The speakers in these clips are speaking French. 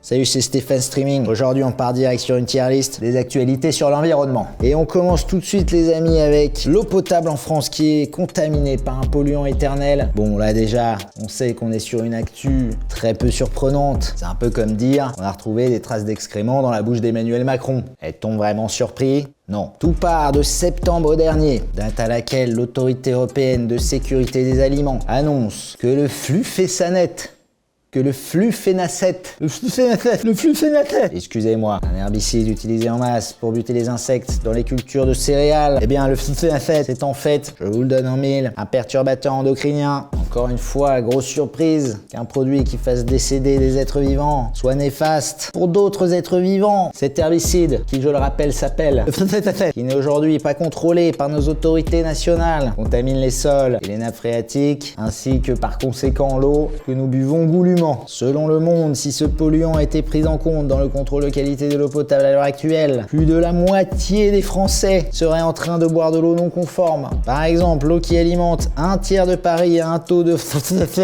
Salut, c'est Stéphane Streaming. Aujourd'hui, on part direct sur une tier list des actualités sur l'environnement. Et on commence tout de suite, les amis, avec l'eau potable en France qui est contaminée par un polluant éternel. Bon, là déjà, on sait qu'on est sur une actu très peu surprenante. C'est un peu comme dire qu'on a retrouvé des traces d'excréments dans la bouche d'Emmanuel Macron. Est-on vraiment surpris ? Non. Tout part de septembre dernier, date à laquelle l'Autorité européenne de sécurité des aliments annonce que le flufésanate, excusez-moi, un herbicide utilisé en masse pour buter les insectes dans les cultures de céréales. Eh bien, le flufénacet, c'est en fait, je vous le donne en mille, un perturbateur endocrinien. Encore une fois, grosse surprise, qu'un produit qui fasse décéder des êtres vivants soit néfaste pour d'autres êtres vivants. Cet herbicide, qui je le rappelle s'appelle le flufénacet, qui n'est aujourd'hui pas contrôlé par nos autorités nationales, contamine les sols et les nappes phréatiques, ainsi que par conséquent l'eau que nous buvons goulûment. Selon Le Monde, si ce polluant était pris en compte dans le contrôle de qualité de l'eau potable à l'heure actuelle, plus de la moitié des Français seraient en train de boire de l'eau non conforme. Par exemple, l'eau qui alimente un tiers de Paris a un taux de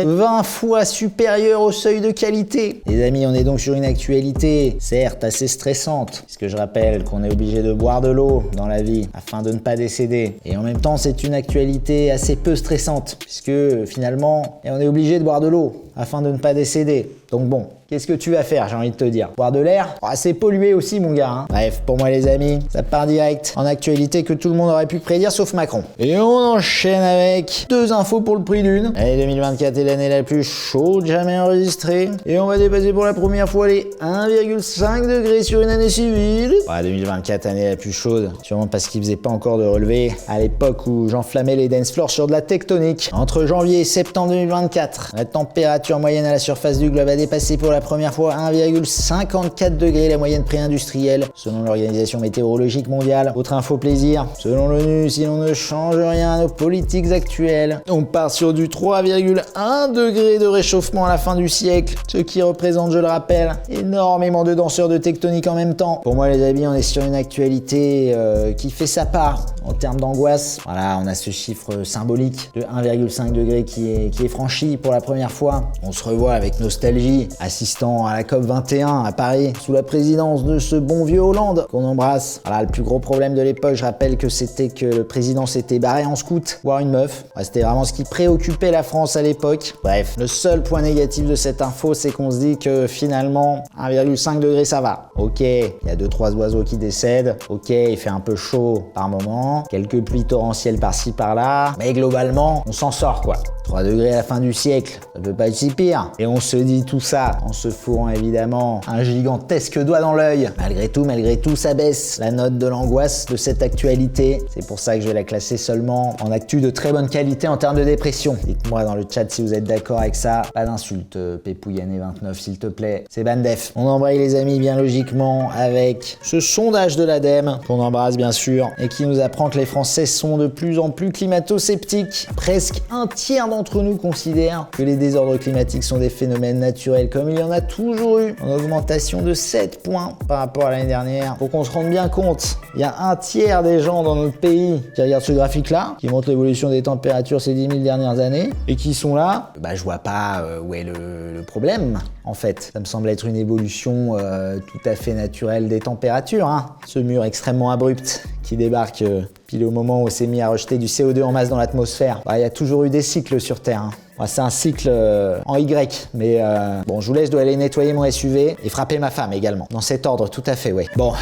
20 fois supérieur au seuil de qualité. Les amis, on est donc sur une actualité, certes assez stressante, puisque je rappelle qu'on est obligé de boire de l'eau dans la vie afin de ne pas décéder. Et en même temps, c'est une actualité assez peu stressante, puisque finalement, on est obligé de boire de l'eau afin de ne pas décéder. Donc bon, qu'est-ce que tu vas faire, j'ai envie de te dire? Boire de l'air? C'est pollué aussi, mon gars, hein. Bref, pour moi les amis, ça part direct en actualité que tout le monde aurait pu prédire sauf Macron. Et on enchaîne avec deux infos pour le prix d'une. L'année 2024 est l'année la plus chaude jamais enregistrée. Et on va dépasser pour la première fois les 1,5 degrés sur une année civile. 2024, année la plus chaude, sûrement parce qu'il faisait pas encore de relevé à l'époque où j'enflammais les dance floors sur de la tectonique. Entre janvier et septembre 2024, la température moyenne à la surface du globe a dépassé pour la première fois 1,54 degrés la moyenne pré-industrielle, selon l'Organisation météorologique mondiale. Autre info plaisir, selon l'ONU, si l'on ne change rien à nos politiques actuelles, on part sur du 3,1 degrés de réchauffement à la fin du siècle, ce qui représente, je le rappelle, énormément de danseurs de tectonique en même temps. Pour moi les amis, on est sur une actualité qui fait sa part en termes d'angoisse. Voilà, on a ce chiffre symbolique de 1,5 degré qui est franchi pour la première fois. On se revoit avec nostalgie, assistant à la COP21 à Paris, sous la présidence de ce bon vieux Hollande, qu'on embrasse. Voilà, le plus gros problème de l'époque, je rappelle que c'était que le président s'était barré en scout, voire une meuf. Ouais, c'était vraiment ce qui préoccupait la France à l'époque. Bref, le seul point négatif de cette info, c'est qu'on se dit que finalement, 1,5 degré ça va. Ok, il y a 2-3 oiseaux qui décèdent. Ok, il fait un peu chaud par moment. Quelques pluies torrentielles par-ci par-là. Mais globalement, on s'en sort quoi. 3 degrés à la fin du siècle, ça peut pas être si pire. Et on se dit tout ça en se fourrant évidemment un gigantesque doigt dans l'œil. Malgré tout, ça baisse la note de l'angoisse de cette actualité. C'est pour ça que je vais la classer seulement en actu de très bonne qualité en termes de dépression. Dites-moi dans le chat si vous êtes d'accord avec ça. Pas d'insultes, Pépouillane29 s'il te plaît. C'est bandef. On embraye les amis bien logiquement avec ce sondage de l'ADEME, qu'on embrasse bien sûr, et qui nous apprend que les Français sont de plus en plus climato-sceptiques. Presque un tiers d'entre nous considèrent que les désordres climatiques sont des phénomènes naturels comme il y en a toujours eu, en augmentation de 7 points par rapport à l'année dernière. Faut qu'on se rende bien compte, il y a un tiers des gens dans notre pays qui regardent ce graphique-là, qui montre l'évolution des températures ces 10 000 dernières années, et qui sont là, je vois pas où est le problème, en fait. Ça me semble être une évolution tout à fait naturelle des températures, hein. Ce mur extrêmement abrupt qui débarque pile au moment où on s'est mis à rejeter du CO2 en masse dans l'atmosphère. Il y a toujours eu des cycles sur Terre, hein. C'est un cycle en Y, mais bon, je vous laisse, je dois aller nettoyer mon SUV et frapper ma femme également. Dans cet ordre, tout à fait, ouais. Bon,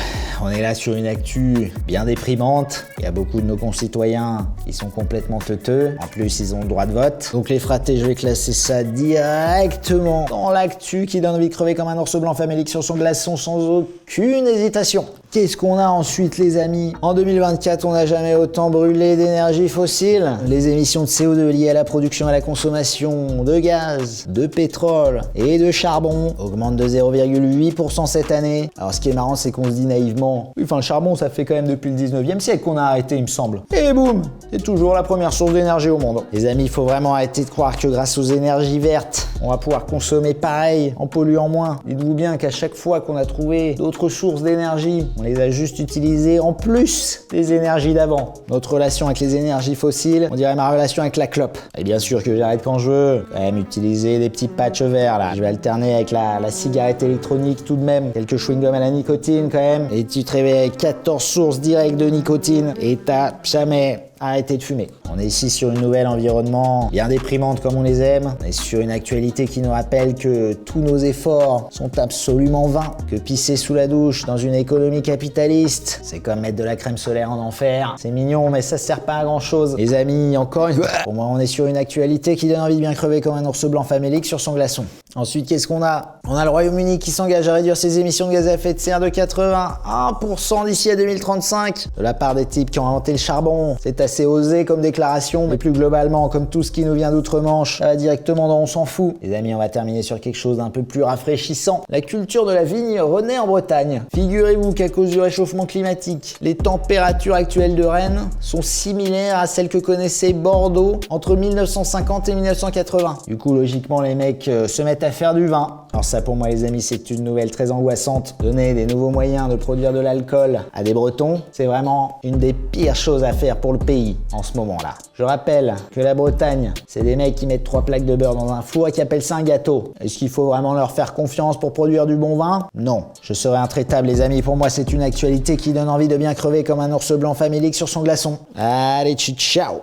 on est là sur une actu bien déprimante. Il y a beaucoup de nos concitoyens qui sont complètement teuteux. En plus, ils ont le droit de vote. Donc les fratés, je vais classer ça directement dans l'actu qui donne envie de crever comme un ours blanc famélique sur son glaçon sans aucune hésitation. Qu'est-ce qu'on a ensuite, les amis? En 2024, on n'a jamais autant brûlé d'énergie fossile. Les émissions de CO2 liées à la production et à la consommation de gaz, de pétrole et de charbon augmentent de 0,8% cette année. Alors ce qui est marrant, c'est qu'on se dit naïvement, oui, le charbon, ça fait quand même depuis le 19e siècle qu'on a arrêté, il me semble. Et boum, c'est toujours la première source d'énergie au monde. Les amis, il faut vraiment arrêter de croire que grâce aux énergies vertes, on va pouvoir consommer pareil en polluant moins. Dites-vous bien qu'à chaque fois qu'on a trouvé d'autres sources d'énergie, On les a juste utilisés en plus des énergies d'avant. Notre relation avec les énergies fossiles, on dirait ma relation avec la clope. Et bien sûr que j'arrête quand je veux. Quand même utiliser des petits patchs verts là. Je vais alterner avec la cigarette électronique tout de même. Quelques chewing-gums à la nicotine quand même. Et tu te réveilles avec 14 sources directes de nicotine et t'as jamais arrêté de fumer. On est ici sur une nouvelle environnement bien déprimante comme on les aime. On est sur une actualité qui nous rappelle que tous nos efforts sont absolument vains. Que pisser sous la douche dans une économie capitaliste, c'est comme mettre de la crème solaire en enfer. C'est mignon mais ça sert pas à grand chose. Les amis, encore une fois, pour moi on est sur une actualité qui donne envie de bien crever comme un ours blanc famélique sur son glaçon. Ensuite, qu'est-ce qu'on a? On a le Royaume-Uni qui s'engage à réduire ses émissions de gaz à effet de serre de 81% d'ici à 2035. De la part des types qui ont inventé le charbon. C'est assez osé comme déclaration, mais plus globalement, comme tout ce qui nous vient d'outre-Manche, ça va directement dans on s'en fout. Les amis, on va terminer sur quelque chose d'un peu plus rafraîchissant. La culture de la vigne renaît en Bretagne. Figurez-vous qu'à cause du réchauffement climatique, les températures actuelles de Rennes sont similaires à celles que connaissait Bordeaux entre 1950 et 1980. Du coup, logiquement, les mecs se mettent à faire du vin. Alors ça, pour moi, les amis, c'est une nouvelle très angoissante. Donner des nouveaux moyens de produire de l'alcool à des Bretons, c'est vraiment une des pires choses à faire pour le pays en ce moment-là. Je rappelle que la Bretagne, c'est des mecs qui mettent 3 plaques de beurre dans un four et qui appellent ça un gâteau. Est-ce qu'il faut vraiment leur faire confiance pour produire du bon vin? Non. Je serai intraitable, les amis. Pour moi, c'est une actualité qui donne envie de bien crever comme un ours blanc famélique sur son glaçon. Allez, ciao!